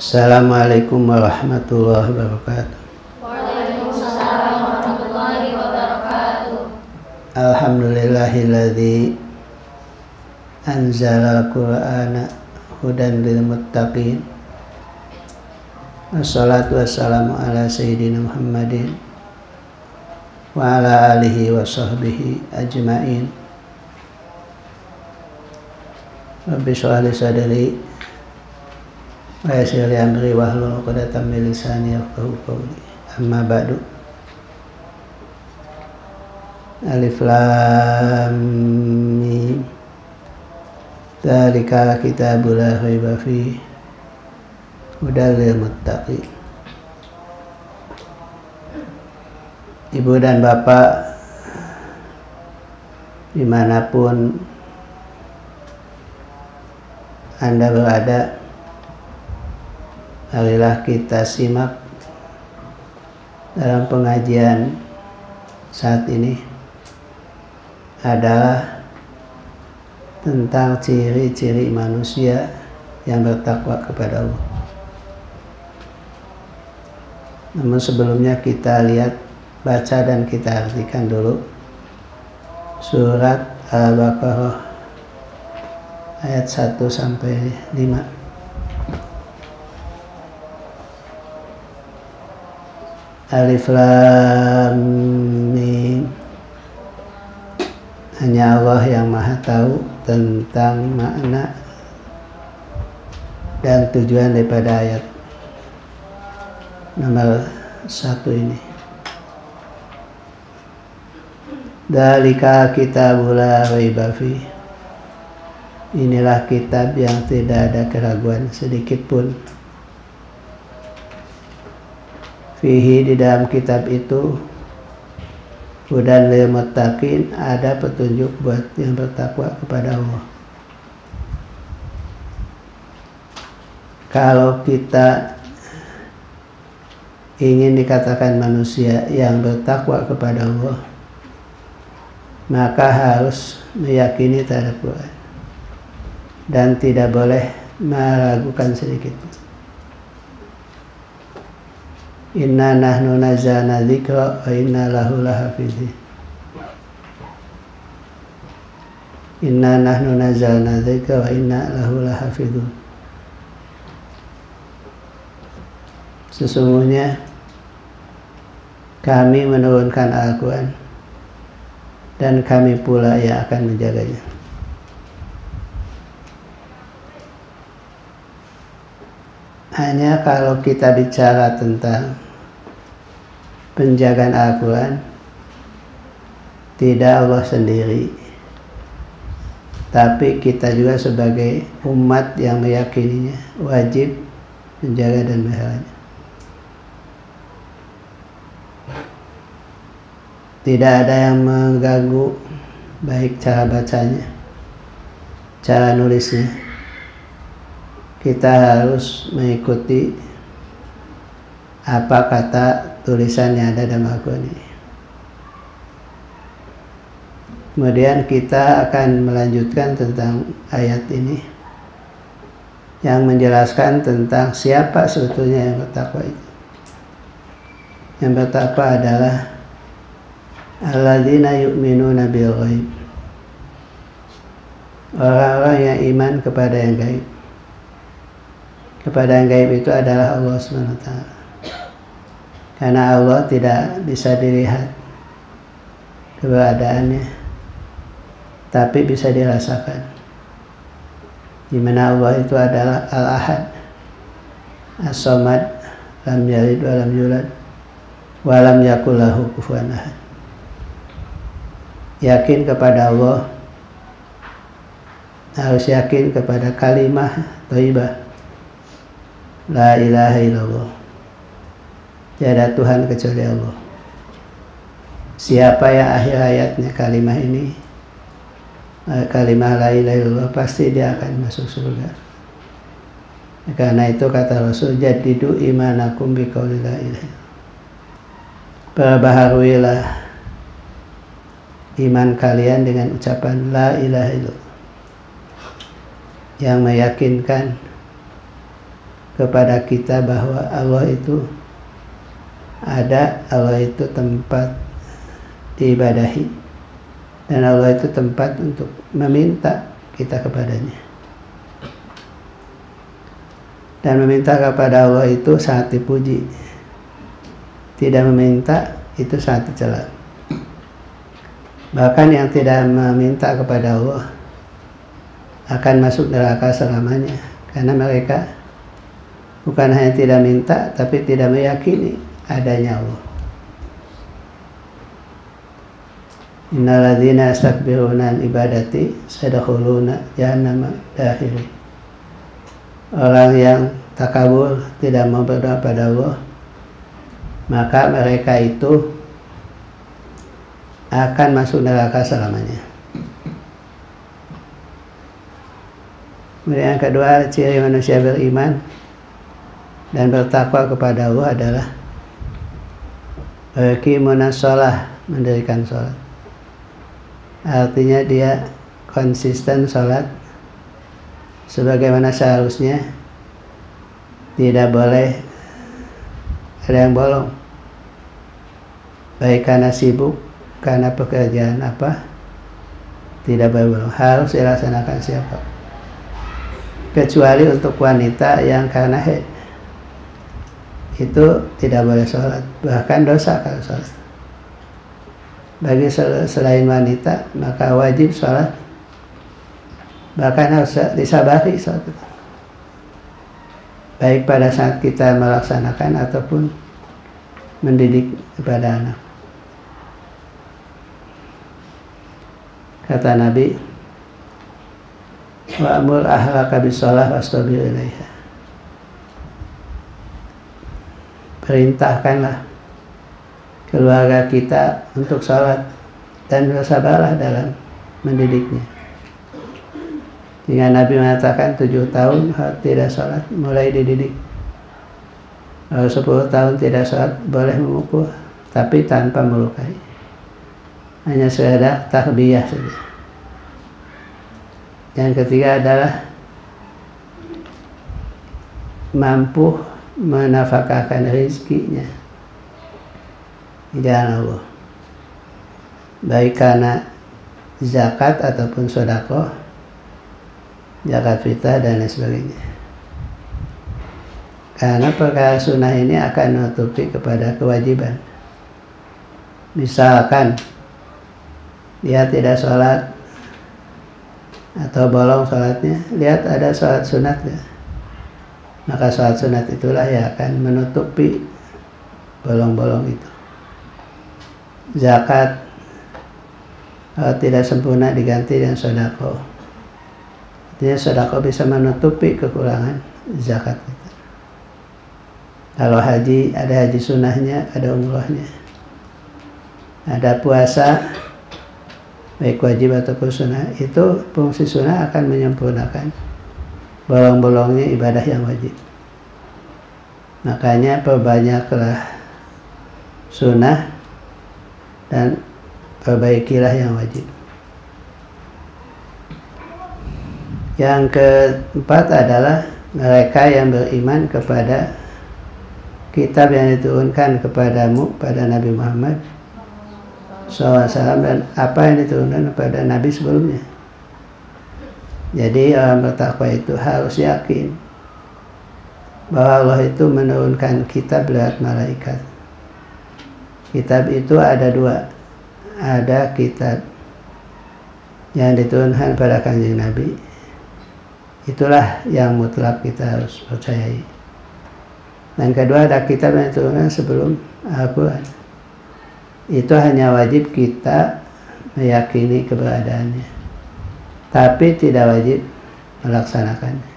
Assalamualaikum warahmatullahi wabarakatuh. Waalaikumsalam warahmatullahi wabarakatuh. Alhamdulillahilladzi anzala al-Qur'ana hudan lil muttaqin. Wassalatu wassalamu ala sayyidina Muhammadin wa ala alihi wa sahbihi ajma'in. Rabbi shrah li sadri wa yassir li amri wahlul 'uqdatam min lisani yafqahu qawli. Amma ba'du. Alif lam mim. Dzalika kitabul la raiba fihi hudal lil muttaqin. Ibu dan bapak dimanapun Anda berada, marilah kita simak dalam pengajian saat ini adalah tentang ciri-ciri manusia yang bertakwa kepada Allah. Namun sebelumnya kita lihat, baca dan kita artikan dulu surat Al-Baqarah ayat 1 sampai 5. Alif lam mim. Hanya Allah yang Maha tahu tentang makna dan tujuan daripada ayat nomor 1 ini. Dzalika kitabul la raiba fihi. Inilah kitab yang tidak ada keraguan sedikit pun. Fihi, di dalam kitab itu, hudan lil muttaqin, ada petunjuk buat yang bertakwa kepada Allah. Kalau kita ingin dikatakan manusia yang bertakwa kepada Allah, maka harus meyakini terhadap Quran dan tidak boleh meragukan sedikit. Inna nahnu nazzalna dzikra wa inna lahu lahafizin. Inna nahnu nazzalna dzikra wa inna lahu lahafizun. Sesungguhnya kami menurunkan Al-Quran dan kami pula yang akan menjaganya. Hanya kalau kita bicara tentang penjagaan Al-Quran, tidak Allah sendiri, tapi kita juga sebagai umat yang meyakininya wajib menjaga dan meliharanya. Tidak ada yang mengganggu baik cara bacanya, cara nulisnya. Kita harus mengikuti apa kata tulisan yang ada dalam Al-Quran ini. Kemudian kita akan melanjutkan tentang ayat ini yang menjelaskan tentang siapa sebetulnya yang bertakwa itu. Yang bertakwa adalah alladzina yu'minuna bil ghaib. Orang-orang yang iman kepada yang gaib. Kepada yang gaib itu adalah Allah SWT. Karena Allah tidak bisa dilihat keberadaannya, tapi bisa dirasakan. Di mana Allah itu adalah Al-Ahad, As-Samad, lam yalid wa lam yulad wa lam yakul lahu kufuwan ahad. Yakin kepada Allah, harus yakin kepada kalimah thayyibah, la ilaha illallah, tiada Tuhan kecuali Allah. Siapa yang akhir ayatnya kalimah ini, kalimah la ilaha illallah, pasti dia akan masuk surga. Karena itu kata Rasul, jaddidu imanakum biqauli la ilaha illallah. Perbaharuilah iman kalian dengan ucapan la ilaha illallah, yang meyakinkan kepada kita bahwa Allah itu ada, Allah itu tempat diibadahi, dan Allah itu tempat untuk meminta kita kepadanya. Dan meminta kepada Allah itu sangat dipuji. Tidak meminta itu sangat dicela. Bahkan yang tidak meminta kepada Allah akan masuk neraka selamanya, karena mereka bukan hanya tidak minta, tapi tidak meyakini adanya Allah. Innal ladzina yastakbiruna an ibadati sayadkhuluna jahannama dakhili. Orang yang takabur, tidak mau berdoa pada Allah, maka mereka itu akan masuk neraka selamanya. Kemudian yang kedua, ciri manusia beriman dan bertakwa kepada Allah adalah yuqimunas shalah, mendirikan sholat. Artinya dia konsisten sholat sebagaimana seharusnya, tidak boleh ada yang bolong, baik karena sibuk, karena pekerjaan apa, tidak boleh bolong, harus dilaksanakan siapa, kecuali untuk wanita yang karena haid, itu tidak boleh sholat, bahkan dosa kalau sholat. Bagi selain wanita maka wajib sholat, bahkan harus disabari sholat itu, baik pada saat kita melaksanakan ataupun mendidik kepada anak. Kata Nabi, wa'mur ahlaka bis-shalah wastabir ilaiha. Perintahkanlah keluarga kita untuk sholat dan bersabarlah dalam mendidiknya. Hingga Nabi mengatakan 7 tahun tidak sholat mulai dididik. Kalau 10 tahun tidak sholat boleh memukul, tapi tanpa melukai, hanya sekadar tarbiyah saja. Yang ketiga adalah mampu menafkahkan rezekinya di jalan Allah, baik karena zakat ataupun sedekah, zakat fitrah dan lain sebagainya. Karena perkara sunnah ini akan menutupi kepada kewajiban. Misalkan dia tidak sholat atau bolong sholatnya, lihat ada sholat sunat ya, maka sholat sunat itulah yang akan menutupi bolong-bolong itu. Zakat kalau tidak sempurna diganti dengan sedekah. Artinya sedekah bisa menutupi kekurangan zakat kita. Kalau haji, ada haji sunnahnya, ada umrahnya. Ada puasa, baik wajib ataupun sunnah, itu fungsi sunnah akan menyempurnakan bolong-bolongnya ibadah yang wajib. Makanya perbanyaklah sunnah dan perbaikilah yang wajib. Yang keempat adalah mereka yang beriman kepada kitab yang diturunkan kepadamu, pada Nabi Muhammad SAW, dan apa yang diturunkan kepada Nabi sebelumnya. Jadi orang bertakwa itu harus yakin bahwa Allah itu menurunkan kitab lewat malaikat. Kitab itu ada 2. Ada kitab yang diturunkan pada Kanjeng Nabi, itulah yang mutlak kita harus percayai. Dan kedua, ada kitab yang diturunkan sebelum Al-Quran, itu hanya wajib kita meyakini keberadaannya, tapi tidak wajib melaksanakannya.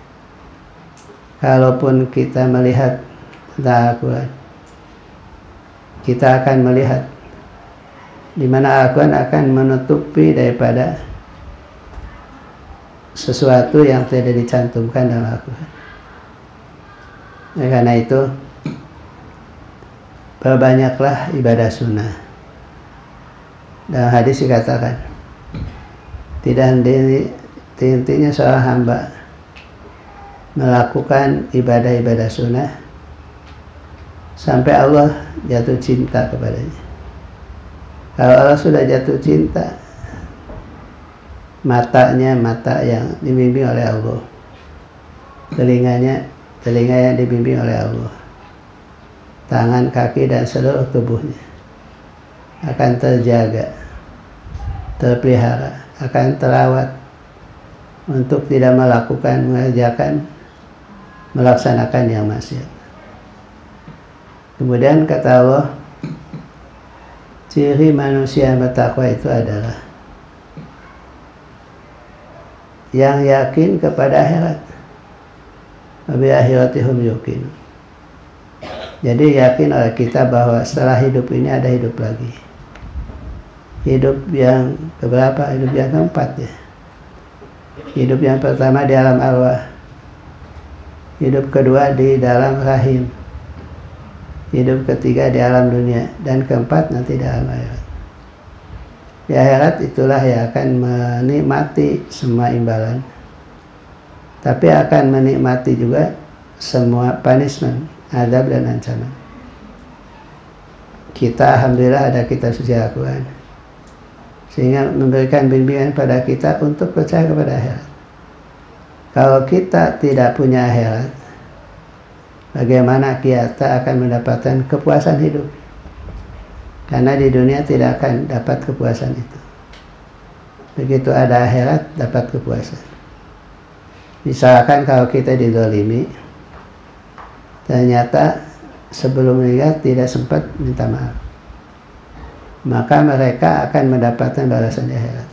Kalaupun kita melihat tentang Al-Quran, kita akan melihat di mana Al-Quran akan menutupi daripada sesuatu yang tidak dicantumkan dalam Al-Quran. Karena itu, perbanyaklah ibadah sunnah. Dalam hadis dikatakan, tidak henti-hentinya seorang hamba melakukan ibadah-ibadah sunnah sampai Allah jatuh cinta kepadanya. Kalau Allah sudah jatuh cinta, matanya mata yang dibimbing oleh Allah, telinganya telinga yang dibimbing oleh Allah, tangan, kaki, dan seluruh tubuhnya akan terjaga, terpelihara, akan terawat untuk tidak melakukan, mengerjakan, melaksanakan yang maksiat. Kemudian kata Allah, ciri manusia yang bertakwa itu adalah yang yakin kepada akhirat. Wabil akhiratihum yuqinun. Jadi yakin oleh kita bahwa setelah hidup ini ada hidup lagi. Hidup yang keberapa? Hidup yang keempat ya. Hidup yang pertama di alam arwah. Hidup kedua di dalam rahim. Hidup ketiga di alam dunia. Dan keempat nanti di alam akhirat. Di akhirat itulah yang akan menikmati semua imbalan. Tapi akan menikmati juga semua punishment, azab dan ancaman. Kita alhamdulillah ada kitab suci Al-Quran, sehingga memberikan bimbingan pada kita untuk percaya kepada akhirat. Kalau kita tidak punya akhirat, bagaimana kita akan mendapatkan kepuasan hidup? Karena di dunia tidak akan dapat kepuasan itu. Begitu ada akhirat, dapat kepuasan. Misalkan kalau kita dizalimi, ternyata sebelum meninggal tidak sempat minta maaf, maka mereka akan mendapatkan balasan di akhirat.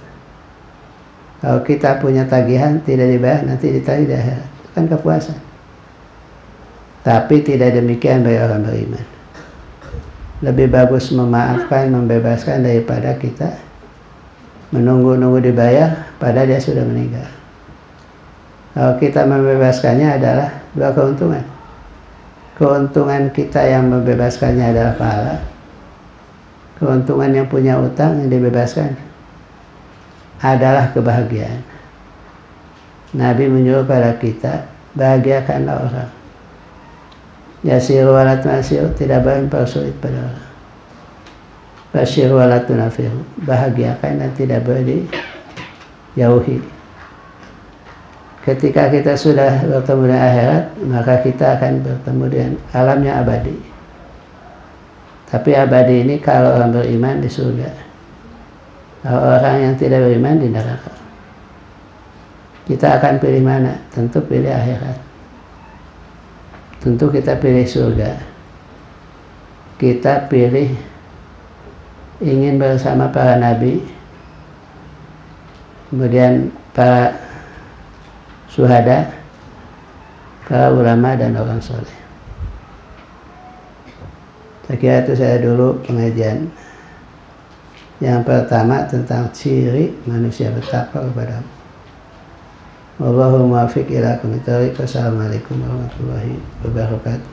Kalau kita punya tagihan tidak dibayar, nanti ditagih di akhirat, itu kan kepuasan. Tapi tidak demikian bagi orang beriman. Lebih bagus memaafkan, membebaskan daripada kita menunggu-nunggu dibayar padahal dia sudah meninggal. Kalau kita membebaskannya adalah dua keuntungan. Keuntungan kita yang membebaskannya adalah pahala. Keuntungan yang punya utang yang dibebaskan adalah kebahagiaan. Nabi menyuruh pada kita, bahagiakanlah orang. Yasiru walat masir, tidak boleh mempersulit pada orang. Basyiru walat tunafiru, bahagiakan dan tidak boleh dijauhi. Ketika kita sudah bertemu dengan akhirat, maka kita akan bertemu dengan alam yang abadi. Tapi abadi ini kalau orang beriman di surga. Kalau orang yang tidak beriman di neraka. Kita akan pilih mana? Tentu pilih akhirat. Tentu kita pilih surga. Kita pilih ingin bersama para nabi, kemudian para syuhada, para ulama dan orang soleh. Saya kira itu saya dulu pengajian yang pertama tentang ciri manusia bertakwa kepada Allah. Wallahul muwaffiq ila aqwamit thoriq. Wassalamualaikum warahmatullahi wabarakatuh.